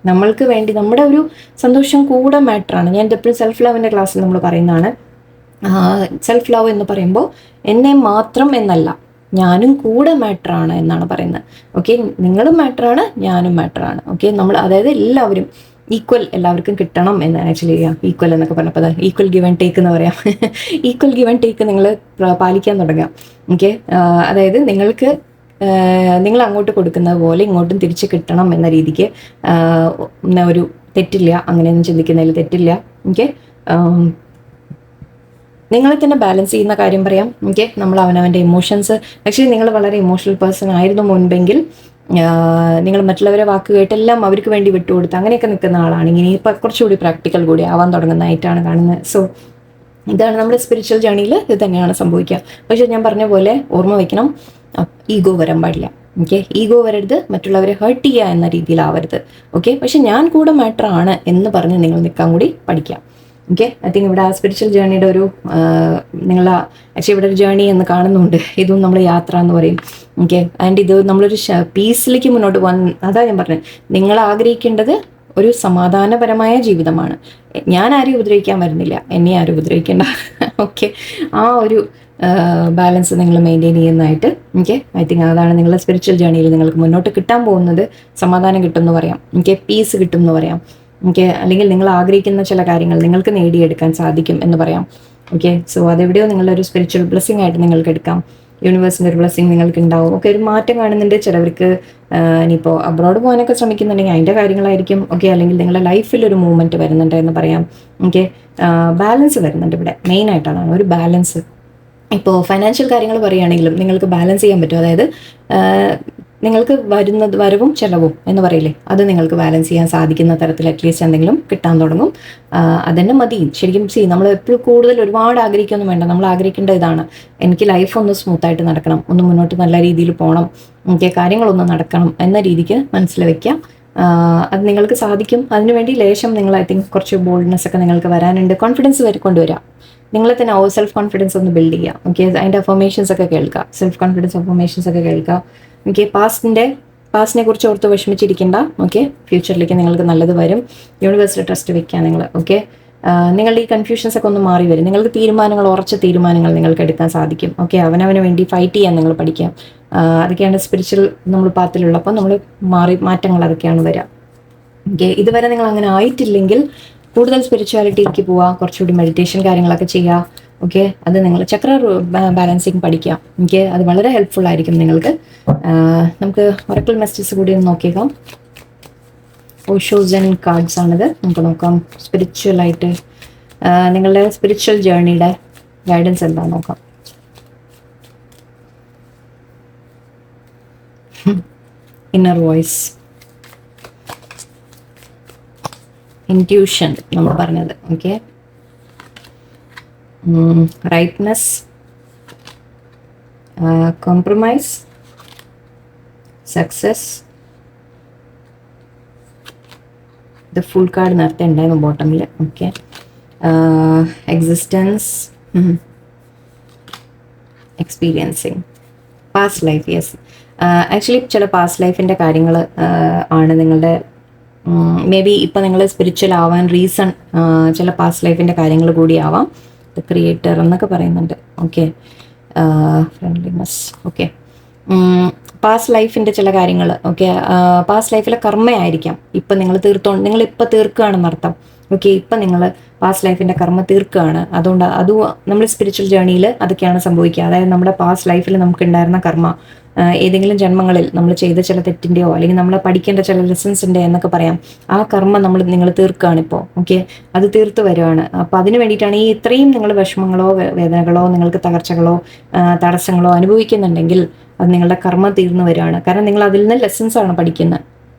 [SPEAKER 1] നമ്മൾക്ക് വേണ്ടി നമ്മുടെ ഒരു സന്തോഷം കൂടെ മാറ്ററാണ്. ഞാൻ എപ്പോഴും സെൽഫ് ലവിൻ്റെ ക്ലാസ്സിൽ നമ്മൾ പറയുന്നതാണ്. സെൽഫ് ലവ് എന്ന് പറയുമ്പോൾ എന്നെ മാത്രം എന്നല്ല, ഞാനും കൂടെ മാറ്ററാണ് എന്നാണ് പറയുന്നത്. ഓക്കെ, നിങ്ങളും മാറ്ററാണ്, ഞാനും മാറ്ററാണ്. ഓക്കെ, നമ്മൾ അതായത് എല്ലാവരും ഈക്വൽ, എല്ലാവർക്കും കിട്ടണം എന്ന്. ആക്ച്വലി ഈക്വൽ എന്നൊക്കെ പറഞ്ഞപ്പോൾ അത് ഈക്വൽ ഗിവ് ആൻഡ് ടേക്ക് എന്ന് പറയാം. ഈക്വൽ ഗിവ് ആൻഡ് ടേക്ക് നിങ്ങൾ പാലിക്കാൻ തുടങ്ങാം. ഓക്കെ, അതായത് നിങ്ങൾ അങ്ങോട്ട് കൊടുക്കുന്നത് പോലെ ഇങ്ങോട്ടും തിരിച്ച് കിട്ടണം എന്ന രീതിക്ക് ഒരു തെറ്റില്ല, അങ്ങനെയൊന്നും ചിന്തിക്കുന്നതിൽ തെറ്റില്ല. ഓക്കെ, നിങ്ങളെ തന്നെ ബാലൻസ് ചെയ്യുന്ന കാര്യം പറയാം. ഓക്കെ, നമ്മൾ അവനവൻ്റെ ഇമോഷൻസ്, ആക്ച്വലി നിങ്ങൾ വളരെ ഇമോഷണൽ പേഴ്സൺ ആയിരുന്നു മുൻപെങ്കിൽ നിങ്ങൾ മറ്റുള്ളവരെ വാക്ക് കേട്ടെല്ലാം അവർക്ക് വേണ്ടി വിട്ടുകൊടുത്ത് അങ്ങനെയൊക്കെ നിൽക്കുന്ന ആളാണെങ്കിൽ ഇനിയിപ്പോൾ കുറച്ചുകൂടി പ്രാക്ടിക്കൽ കൂടി ആവാൻ തുടങ്ങുന്നതായിട്ടാണ് കാണുന്നത്. സോ ഇതാണ് നമ്മുടെ സ്പിരിച്വൽ ജേണിയിൽ ഇത് തന്നെയാണ് സംഭവിക്കുക. പക്ഷെ ഞാൻ പറഞ്ഞ പോലെ ഓർമ്മ വയ്ക്കണം, ഈഗോ വരാൻ പാടില്ല. ഓക്കെ, ഈഗോ വരരുത്, മറ്റുള്ളവരെ ഹേർട്ട് ചെയ്യുക എന്ന രീതിയിലാവരുത്. ഓക്കെ, പക്ഷെ ഞാൻ കൂടെ മാറ്ററാണ് എന്ന് പറഞ്ഞ് നിങ്ങൾ നിൽക്കാൻ കൂടി പഠിക്കാം. ഓക്കെ, ഐ തിങ്ക് ഇവിടെ ആ സ്പിരിച്വൽ ജേണിയുടെ ഒരു നിങ്ങൾ ആക്ച്വലി ഇവിടെ ഒരു ജേണി എന്ന് കാണുന്നുണ്ട്. ഇതും നമ്മൾ യാത്ര എന്ന് പറയും. ഓക്കെ, ആൻഡ് ഇത് നമ്മളൊരു പീസിലേക്ക് മുന്നോട്ട് പോകാൻ, അതാ ഞാൻ പറഞ്ഞത്, നിങ്ങൾ ആഗ്രഹിക്കേണ്ടത് ഒരു സമാധാനപരമായ ജീവിതമാണ്. ഞാൻ ആരും ഉപദ്രവിക്കാൻ വരുന്നില്ല, എന്നെ ആരും ഉപദ്രവിക്കേണ്ട. ഓക്കെ, ആ ഒരു ബാലൻസ് നിങ്ങൾ മെയിൻറ്റെയിൻ ചെയ്യുന്നതായിട്ട് ഓക്കെ, ഐ തിങ്ക് അതാണ് നിങ്ങളുടെ സ്പിരിച്വൽ ജേണിയിൽ നിങ്ങൾക്ക് മുന്നോട്ട് കിട്ടാൻ പോകുന്നത്. സമാധാനം കിട്ടും എന്ന് പറയാം. ഓക്കെ, പീസ് കിട്ടും എന്ന് പറയാം. ഓക്കെ, അല്ലെങ്കിൽ നിങ്ങൾ ആഗ്രഹിക്കുന്ന ചില കാര്യങ്ങൾ നിങ്ങൾക്ക് നേടിയെടുക്കാൻ സാധിക്കും എന്ന് പറയാം. ഓക്കെ, സോ അതെവിടെയോ നിങ്ങളുടെ ഒരു സ്പിരിച്വൽ ബ്ലെസ്സിങ് ആയിട്ട് നിങ്ങൾക്ക് എടുക്കാം. യൂണിവേഴ്സിൻ്റെ ഒരു ബ്ലെസ്സിങ് നിങ്ങൾക്ക് ഉണ്ടാവും. ഓക്കെ, ഒരു മാറ്റം കാണുന്നുണ്ട്. ചിലവർക്ക് ഇനിയിപ്പോൾ അബ്രോഡ് പോകാനൊക്കെ ശ്രമിക്കുന്നുണ്ടെങ്കിൽ അതിൻ്റെ കാര്യങ്ങളായിരിക്കും. ഓക്കെ, അല്ലെങ്കിൽ നിങ്ങളുടെ ലൈഫിൽ ഒരു മൂവ്മെൻറ്റ് വരുന്നുണ്ട് എന്ന് പറയാം. ഓക്കെ, ബാലൻസ് വരുന്നുണ്ട് ഇവിടെ മെയിനായിട്ടാണ് ഒരു ബാലൻസ്. ഇപ്പോൾ ഫൈനാൻഷ്യൽ കാര്യങ്ങൾ പറയുകയാണെങ്കിലും നിങ്ങൾക്ക് ബാലൻസ് ചെയ്യാൻ പറ്റും. അതായത് നിങ്ങൾക്ക് വരുന്നത് വരവും ചെലവും എന്ന് പറയില്ലേ, അത് നിങ്ങൾക്ക് ബാലൻസ് ചെയ്യാൻ സാധിക്കുന്ന തരത്തിൽ അറ്റ്ലീസ്റ്റ് എന്തെങ്കിലും കിട്ടാൻ തുടങ്ങും. അതന്നെ മതി ശരിക്കും. നമ്മൾ എപ്പോഴും കൂടുതൽ ഒരുപാട് ആഗ്രഹിക്കൊന്നും വേണ്ട. നമ്മൾ ആഗ്രഹിക്കേണ്ട ഇതാണ്, എനിക്ക് ലൈഫ് ഒന്ന് സ്മൂത്തായിട്ട് നടക്കണം, ഒന്ന് മുന്നോട്ട് നല്ല രീതിയിൽ പോകണം, എനിക്ക് കാര്യങ്ങളൊന്ന് നടക്കണം എന്ന രീതിക്ക് മനസ്സിൽ വയ്ക്കാം. അത് നിങ്ങൾക്ക് സാധിക്കും. അതിനുവേണ്ടി ലേശം നിങ്ങൾ ഐ തിങ്ക് കുറച്ച് ബോൾഡ്നെസ് ഒക്കെ നിങ്ങൾക്ക് വരാനുണ്ട്. കോൺഫിഡൻസ് കൊണ്ടുവരാം. നിങ്ങളെ തന്നെ സെൽഫ് കോൺഫിഡൻസ് ഒന്ന് ബിൽഡ് ചെയ്യുക. ഓക്കെ, അതിൻ്റെ അഫർമേഷൻസ് ഒക്കെ കേൾക്കുക, സെൽഫ് കോൺഫിഡൻസ് അഫർമേഷൻസ് ഒക്കെ കേൾക്കുക. ഓക്കെ, പാസ്റ്റിനെ കുറിച്ച് ഓർത്ത് വിഷമിച്ചിരിക്കേണ്ട. ഓക്കെ, ഫ്യൂച്ചറിലേക്ക് നിങ്ങൾക്ക് നല്ലത് വരും. യൂണിവേഴ്സിൽ ട്രസ്റ്റ് വെക്കുക നിങ്ങൾ. ഓക്കെ, നിങ്ങളുടെ ഈ കൺഫ്യൂഷൻസ് ഒക്കെ ഒന്ന് മാറി വരും. നിങ്ങൾക്ക് ഉറച്ച തീരുമാനങ്ങൾ നിങ്ങൾക്ക് എടുക്കാൻ സാധിക്കും. ഓക്കെ, അവനവന് വേണ്ടി ഫൈറ്റ് ചെയ്യാൻ നിങ്ങൾ പഠിക്കാം. അതൊക്കെയാണ് സ്പിരിച്വൽ നമ്മൾ പാത്തിലുള്ളപ്പോൾ നമ്മൾ മാറ്റങ്ങൾ അതൊക്കെയാണ് വരിക. ഓക്കെ, ഇതുവരെ നിങ്ങൾ അങ്ങനെ ആയിട്ടില്ലെങ്കിൽ കൂടുതൽ സ്പിരിച്വാലിറ്റിയിലേക്ക് പോവുക, കുറച്ചുകൂടി മെഡിറ്റേഷൻ കാര്യങ്ങളൊക്കെ ചെയ്യുക. ഓക്കെ, അത് നിങ്ങൾ ചക്ര ബാലൻസിങ് പഠിക്കുക. ഓക്കെ, അത് വളരെ ഹെൽപ്ഫുൾ ആയിരിക്കും നിങ്ങൾക്ക്. നമുക്ക് ഒറക്കിൾ മെസ്സേജസ് കൂടി ഒന്ന് നോക്കിയേക്കാം. ഓഷോസ് ആൻഡ് കാർഡ്സ് ആണിത്. നമുക്ക് നോക്കാം സ്പിരിച്വലായിട്ട് നിങ്ങളുടെ സ്പിരിച്വൽ ജേർണിയുടെ ഗൈഡൻസ് എന്താണെന്ന് നോക്കാം. ഇന്നർ വോയിസ്, ഇൻറ്റ്യൂഷൻ നമ്മൾ പറഞ്ഞത്. Okay, rightness, compromise, success. ഇത് ഫുൾ കാർഡ് നേരത്തെ ഉണ്ടായിരുന്നു ബോട്ടമിൽ. Okay, existence, experiencing, past life. Yes, actually ചില പാസ്റ്റ് ലൈഫിൻ്റെ കാര്യങ്ങൾ ആണ് നിങ്ങളുടെ മേ ബി ഇപ്പം നിങ്ങൾ സ്പിരിച്വൽ ആവാൻ റീസൺ ചില പാസ്റ്റ് ലൈഫിൻ്റെ കാര്യങ്ങൾ കൂടി ആവാം. ദ ക്രിയേറ്റർ എന്നൊക്കെ പറയുന്നുണ്ട്. Okay, friendliness. ഓക്കെ, പാസ്റ്റ് ലൈഫിൻ്റെ ചില കാര്യങ്ങൾ. ഓക്കെ, പാസ്റ്റ് ലൈഫിലെ കർമ്മയായിരിക്കാം ഇപ്പം നിങ്ങളിപ്പോൾ തീർക്കുകയാണെന്നർത്ഥം. ഓക്കെ, ഇപ്പം നിങ്ങൾ പാസ്റ്റ് ലൈഫിൻ്റെ കർമ്മ തീർക്കുകയാണ്. അതുകൊണ്ട് നമ്മൾ സ്പിരിച്വൽ ജേർണിയിൽ അതൊക്കെയാണ് സംഭവിക്കുക. അതായത് നമ്മുടെ പാസ്റ്റ് ലൈഫിൽ നമുക്കുണ്ടായിരുന്ന കർമ്മ, ഏതെങ്കിലും ജന്മങ്ങളിൽ നമ്മൾ ചെയ്ത ചില തെറ്റിൻ്റെയോ അല്ലെങ്കിൽ നമ്മൾ പഠിക്കേണ്ട ചില ലെസൺസിൻ്റെ എന്നൊക്കെ പറയാം, ആ കർമ്മ നിങ്ങൾ തീർക്കുകയാണ് ഇപ്പോൾ. ഓക്കെ, അത് തീർത്ത് വരുവാണ്. അപ്പോൾ അതിന് വേണ്ടിയിട്ടാണ് ഈ ഇത്രയും നിങ്ങൾ വിഷമങ്ങളോ വേദനകളോ നിങ്ങൾക്ക് തകർച്ചകളോ തടസ്സങ്ങളോ അനുഭവിക്കുന്നുണ്ടെങ്കിൽ അത് നിങ്ങളുടെ കർമ്മ തീർന്നു വരികയാണ്. കാരണം നിങ്ങൾ അതിൽ നിന്ന് ലെസൺസാണ് പഠിക്കുന്നത്.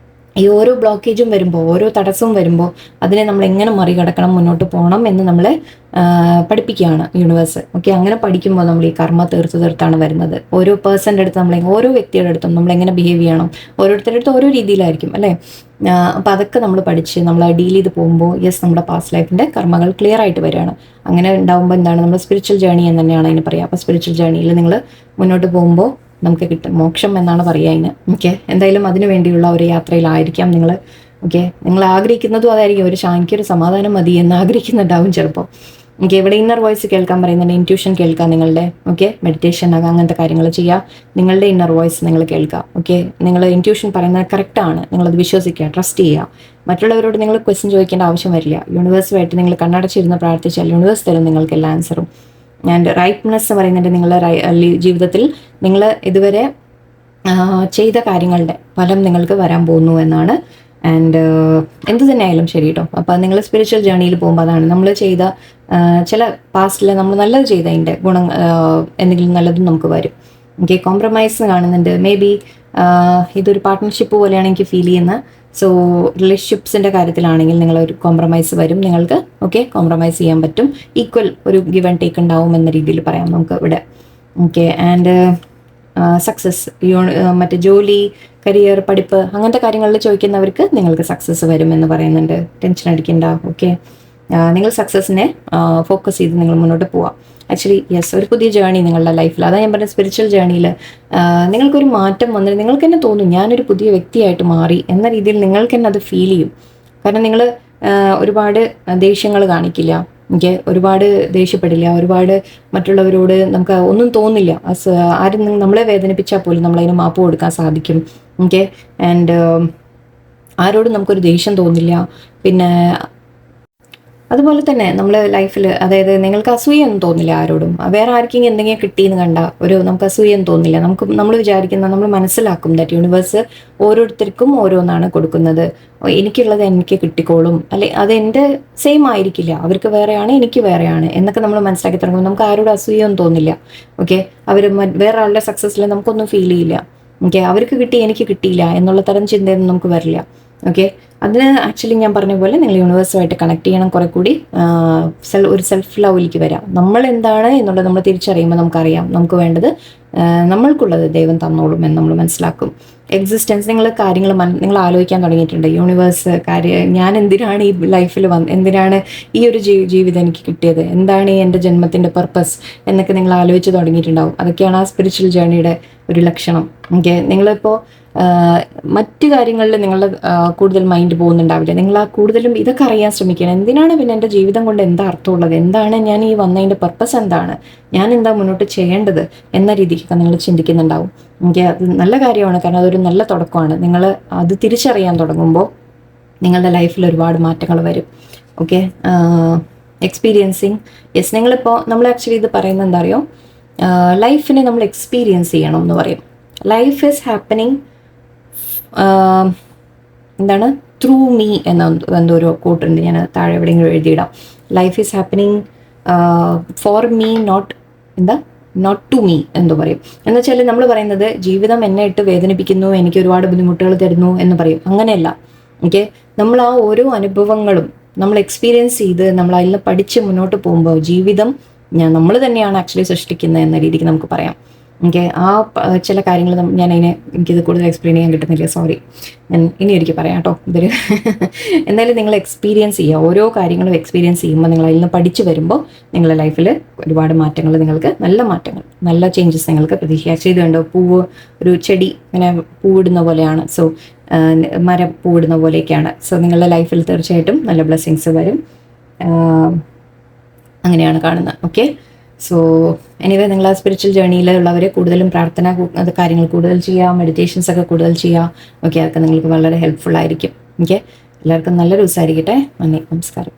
[SPEAKER 1] ഈ ഓരോ ബ്ലോക്കേജും വരുമ്പോൾ, ഓരോ തടസ്സവും വരുമ്പോൾ അതിനെ നമ്മൾ എങ്ങനെ മറികടക്കണം, മുന്നോട്ട് പോകണം എന്ന് നമ്മളെ പഠിപ്പിക്കുകയാണ് യൂണിവേഴ്സ്. ഓക്കെ, അങ്ങനെ പഠിക്കുമ്പോൾ നമ്മൾ ഈ കർമ്മ തീർത്താണ് വരുന്നത്. ഓരോ പേഴ്സൻ്റെ അടുത്ത് ഓരോ വ്യക്തിയുടെ അടുത്തും നമ്മൾ എങ്ങനെ ബിഹേവ് ചെയ്യണം, ഓരോരുത്തരുടെ അടുത്ത് ഓരോ രീതിയിലായിരിക്കും അല്ലേ. അപ്പോൾ അതൊക്കെ നമ്മൾ പഠിച്ച് നമ്മൾ ഡീൽ ചെയ്ത് പോകുമ്പോൾ യെസ്, നമ്മുടെ പാസ്റ്റ് ലൈഫിൻ്റെ കർമ്മകൾ ക്ലിയർ ആയിട്ട് വരികയാണ്. അങ്ങനെ ഉണ്ടാകുമ്പോൾ എന്താണ്, നമ്മൾ സ്പിരിച്വൽ ജേർണി എന്ന് തന്നെയാണ് അതിന് പറയുക. അപ്പോൾ സ്പിരിച്വൽ ജേർണിയിൽ നിങ്ങൾ മുന്നോട്ട് പോകുമ്പോൾ നമുക്ക് കിട്ടും മോക്ഷം എന്നാണ് പറയുക അതിന്. ഓക്കെ, എന്തായാലും അതിനു വേണ്ടിയുള്ള ഒരു യാത്രയിലായിരിക്കാം നിങ്ങൾ. ഓക്കെ, നിങ്ങൾ ആഗ്രഹിക്കുന്നതും അതായിരിക്കും. എനിക്കൊരു സമാധാനം മതി എന്ന് ആഗ്രഹിക്കുന്നുണ്ടാവും ചിലപ്പോൾ. ഓക്കെ, ഇവിടെ ഇന്നർ വോയിസ് കേൾക്കാൻ പറയുന്നുണ്ട്. ഇൻറ്റ്യൂഷൻ കേൾക്കുക നിങ്ങളുടെ. ഓക്കെ, മെഡിറ്റേഷൻ അങ്ങനത്തെ കാര്യങ്ങൾ ചെയ്യുക. നിങ്ങളുടെ ഇന്നർ വോയിസ് നിങ്ങൾ കേൾക്കുക. ഓക്കെ, നിങ്ങൾ ഇൻറ്റ്യൂഷൻ പറയുന്നത് കറക്റ്റാണ്, നിങ്ങളത് വിശ്വസിക്കുക, ട്രസ്റ്റ് ചെയ്യുക. മറ്റുള്ളവരോട് നിങ്ങൾ ക്വസ്റ്റ്യൻ ചോദിക്കേണ്ട ആവശ്യം വരില്ല. യൂണിവേഴ്സുമായിട്ട് നിങ്ങൾ കണ്ണടച്ചിരുന്ന് പ്രാർത്ഥിച്ചാൽ യൂണിവേഴ്സ് തരും നിങ്ങൾക്ക് എല്ലാ ആൻസറും. ആൻഡ് റൈറ്റ്നെസ് പറയുന്നുണ്ട്. നിങ്ങളുടെ ജീവിതത്തിൽ നിങ്ങൾ ഇതുവരെ ചെയ്ത കാര്യങ്ങളുടെ ഫലം നിങ്ങൾക്ക് വരാൻ പോകുന്നു എന്നാണ്. ആൻഡ് എന്ത് തന്നെയായാലും ശരി കേട്ടോ. അപ്പോൾ നിങ്ങൾ സ്പിരിച്വൽ ജേർണിയിൽ പോകുമ്പോൾ അതാണ് നമ്മൾ ചെയ്ത ചില പാസ്റ്റിൽ നമ്മൾ നല്ലത് ചെയ്തതിൻ്റെ ഗുണം എന്തെങ്കിലും നല്ലതും നമുക്ക് വരും. ഓക്കെ, കോംപ്രമൈസ് കാണുന്നുണ്ട്. മേ ബി ഇതൊരു പാർട്ട്ണർഷിപ്പ് പോലെയാണ് എനിക്ക് ഫീൽ ചെയ്യുന്നത്. സോ റിലേഷൻഷിപ്സിൻ്റെ കാര്യത്തിലാണെങ്കിൽ നിങ്ങളൊരു കോംപ്രമൈസ് വരും നിങ്ങൾക്ക്. ഓക്കെ, കോംപ്രമൈസ് ചെയ്യാൻ പറ്റും. ഈക്വൽ ഒരു ഗിവ് ആൻഡ് ടേക്ക് ഉണ്ടാവും എന്ന രീതിയിൽ പറയാം നമുക്ക് ഇവിടെ. ഓക്കെ, ആൻഡ് സക്സസ്, മറ്റേ ജോലി, കരിയർ, പഠിപ്പ് അങ്ങനത്തെ കാര്യങ്ങളിൽ ചോദിക്കുന്നവർക്ക് നിങ്ങൾക്ക് സക്സസ് വരും എന്ന് പറയുന്നുണ്ട്. ടെൻഷൻ അടിക്കണ്ട. ഓക്കെ, നിങ്ങൾ സക്സസിനെ ഫോക്കസ് ചെയ്ത് നിങ്ങൾ മുന്നോട്ട് പോവാം. ആക്ച്വലി യെസ്, ഒരു പുതിയ ജേർണി നിങ്ങളുടെ ലൈഫിൽ. അതാ ഞാൻ പറഞ്ഞ സ്പിരിച്വൽ ജേർണിയിൽ നിങ്ങൾക്കൊരു മാറ്റം വന്നിട്ട് നിങ്ങൾക്ക് തന്നെ തോന്നും ഞാനൊരു പുതിയ വ്യക്തിയായിട്ട് മാറി എന്ന രീതിയിൽ നിങ്ങൾക്ക് തന്നെ അത് ഫീൽ ചെയ്യും. കാരണം നിങ്ങൾ ഒരുപാട് ദേഷ്യങ്ങൾ കാണിക്കില്ല. ഓക്കെ, ഒരുപാട് ദേഷ്യപ്പെടില്ല. ഒരുപാട് മറ്റുള്ളവരോട് നമുക്ക് ഒന്നും തോന്നില്ല. ആരും നമ്മളെ വേദനിപ്പിച്ചാൽ പോലും നമ്മളതിന് മാപ്പ് കൊടുക്കാൻ സാധിക്കും. ഓക്കെ, ആൻഡ് ആരോടും നമുക്കൊരു ദേഷ്യം തോന്നില്ല. പിന്നെ അതുപോലെ തന്നെ നമ്മൾ ലൈഫിൽ അതായത് നിങ്ങൾക്ക് അസൂയൊന്നും തോന്നില്ല ആരോടും. വേറെ ആർക്കെങ്കിലും എന്തെങ്കിലും കിട്ടിയെന്ന് കണ്ട നമുക്ക് അസൂയൊന്നും തോന്നില്ല. നമ്മൾ വിചാരിക്കുന്ന, നമ്മൾ മനസ്സിലാക്കും ദാറ്റ് യൂണിവേഴ്സ് ഓരോരുത്തർക്കും ഓരോന്നാണ് കൊടുക്കുന്നത്. എനിക്കുള്ളത് എനിക്ക് കിട്ടിക്കോളും, അല്ലെ അത് എൻ്റെ സെയിം ആയിരിക്കില്ല, അവർക്ക് വേറെയാണ് എനിക്ക് വേറെയാണ് എന്നൊക്കെ നമ്മൾ മനസ്സിലാക്കി തുടങ്ങുമ്പോൾ നമുക്ക് ആരോടും അസൂയൊന്നും തോന്നില്ല. ഓക്കെ, വേറെ ആളുടെ സക്സസ്സിൽ നമുക്കൊന്നും ഫീൽ ചെയ്യില്ല. ഓക്കെ, അവർക്ക് കിട്ടി എനിക്ക് കിട്ടിയില്ല എന്നുള്ള തരം ചിന്തയൊന്നും നമുക്ക് വരില്ല. ഓക്കെ, അതിന് ആക്ച്വലി ഞാൻ പറഞ്ഞ പോലെ നിങ്ങൾ യൂണിവേഴ്സുമായിട്ട് കണക്ട് ചെയ്യണം, കുറെ കൂടി ഒരു സെൽഫ് ലവിലേക്ക് വരാം. നമ്മൾ എന്താണ് എന്നുള്ളത് നമ്മൾ തിരിച്ചറിയുമ്പോൾ നമുക്കറിയാം നമുക്ക് വേണ്ടത് നമ്മൾക്കുള്ളത് ദൈവം തന്നോളും എന്ന് നമ്മൾ മനസ്സിലാക്കും. എക്സിസ്റ്റൻസ്, നിങ്ങൾ കാര്യങ്ങൾ നിങ്ങൾ ആലോചിക്കാൻ തുടങ്ങിയിട്ടുണ്ട്. യൂണിവേഴ്സ് ഞാൻ എന്തിനാണ് ഈ ലൈഫിൽ എന്തിനാണ് ഈ ഒരു ജീവിതം എനിക്ക് കിട്ടിയത്, എന്താണ് ഈ എൻ്റെ ജന്മത്തിൻ്റെ പർപ്പസ് എന്നൊക്കെ നിങ്ങൾ ആലോചിച്ച് തുടങ്ങിയിട്ടുണ്ടാവും. അതൊക്കെയാണ് ആ സ്പിരിച്വൽ ജേർണിയുടെ ഒരു ലക്ഷണം. ഓക്കെ, നിങ്ങളിപ്പോൾ മറ്റു കാര്യങ്ങളിൽ നിങ്ങളുടെ കൂടുതൽ മൈൻഡ് പോകുന്നുണ്ടാവില്ല. നിങ്ങൾ ആ കൂടുതലും ഇതൊക്കെ അറിയാൻ ശ്രമിക്കണം. എന്തിനാണ് പിന്നെ എൻ്റെ ജീവിതം കൊണ്ട് എന്താ അർത്ഥമുള്ളത്, എന്താണ് ഞാൻ ഈ വന്നതിൻ്റെ പർപ്പസ്, എന്താണ് ഞാൻ എന്താ മുന്നോട്ട് ചെയ്യേണ്ടത് എന്ന രീതിക്കൊക്കെ നിങ്ങൾ ചിന്തിക്കുന്നുണ്ടാവും. ഓക്കെ, അത് നല്ല കാര്യമാണ്, കാരണം അതൊരു നല്ല തുടക്കമാണ്. നിങ്ങൾ അത് തിരിച്ചറിയാൻ തുടങ്ങുമ്പോൾ നിങ്ങളുടെ ലൈഫിൽ ഒരുപാട് മാറ്റങ്ങൾ വരും. ഓക്കെ, എക്സ്പീരിയൻസിങ്, യെസ്, നമ്മൾ ആക്ച്വലി ഇത് പറയുന്നത് എന്താ അറിയോ, ലൈഫിനെ നമ്മൾ എക്സ്പീരിയൻസ് ചെയ്യണം എന്ന് പറയും. ലൈഫ് ഈസ് ഹാപ്പനിങ് എന്താണ് ത്രൂ മീ എന്തോ ഒരു കോട്ടുണ്ട്, ഞാൻ താഴെ എവിടെയെങ്കിലും എഴുതിയിടാം. Life is happening for me, not to me എന്തോ പറയും. എന്ന് വെച്ചാൽ നമ്മൾ പറയുന്നത് ജീവിതം എന്നെ ഇട്ട് വേദനിപ്പിക്കുന്നു, എനിക്ക് ഒരുപാട് ബുദ്ധിമുട്ടുകൾ തരുന്നു എന്ന് പറയും. അങ്ങനെയല്ല. ഓക്കെ, നമ്മൾ ആ ഓരോ അനുഭവങ്ങളും നമ്മൾ എക്സ്പീരിയൻസ് ചെയ്ത് നമ്മൾ അതിൽ പഠിച്ച് മുന്നോട്ട് പോകുമ്പോൾ ജീവിതം നമ്മൾ തന്നെയാണ് ആക്ച്വലി സൃഷ്ടിക്കുന്നത് എന്ന രീതിക്ക് നമുക്ക് പറയാം. ഓക്കെ, ആ ചില കാര്യങ്ങൾ എനിക്കിത് കൂടുതൽ എക്സ്പ്ലെയിൻ ചെയ്യാൻ കിട്ടുന്നില്ല, സോറി. ഞാൻ ഇനി ഒരിക്കൽ പറയാം കേട്ടോ. ഇതൊരു എന്തായാലും നിങ്ങൾ എക്സ്പീരിയൻസ് ചെയ്യുക, ഓരോ കാര്യങ്ങളും എക്സ്പീരിയൻസ് ചെയ്യുമ്പോൾ നിങ്ങൾ അതിൽ നിന്ന് പഠിച്ചു വരുമ്പോൾ നിങ്ങളുടെ ലൈഫിൽ ഒരുപാട് മാറ്റങ്ങൾ, നിങ്ങൾക്ക് നല്ല മാറ്റങ്ങൾ, നല്ല ചേഞ്ചസ് നിങ്ങൾക്ക് പ്രതീക്ഷിക്കാം. ചെയ്ത് കണ്ടോ, ഒരു ചെടി ഇങ്ങനെ പൂവിടുന്ന പോലെയാണ്. സോ മരം പൂവിടുന്ന പോലെയൊക്കെയാണ്. സോ നിങ്ങളുടെ ലൈഫിൽ തീർച്ചയായിട്ടും നല്ല ബ്ലെസ്സിങ്സ് വരും. അങ്ങനെയാണ് കാണുന്നത്. ഓക്കെ, സോ എനിവേ, നിങ്ങൾ ആ സ്പിരിച്വൽ ജേർണിയിലുള്ളവർ കൂടുതലും പ്രാർത്ഥന കാര്യങ്ങൾ കൂടുതൽ ചെയ്യുക, മെഡിറ്റേഷൻസ് ഒക്കെ കൂടുതൽ ചെയ്യുക. ഓക്കെ, അതൊക്കെ നിങ്ങൾക്ക് വളരെ ഹെൽപ്ഫുൾ ആയിരിക്കും. ഓക്കെ, എല്ലാവർക്കും നല്ലൊരു ദിവസമായിരിക്കട്ടെ. നന്ദി, നമസ്കാരം.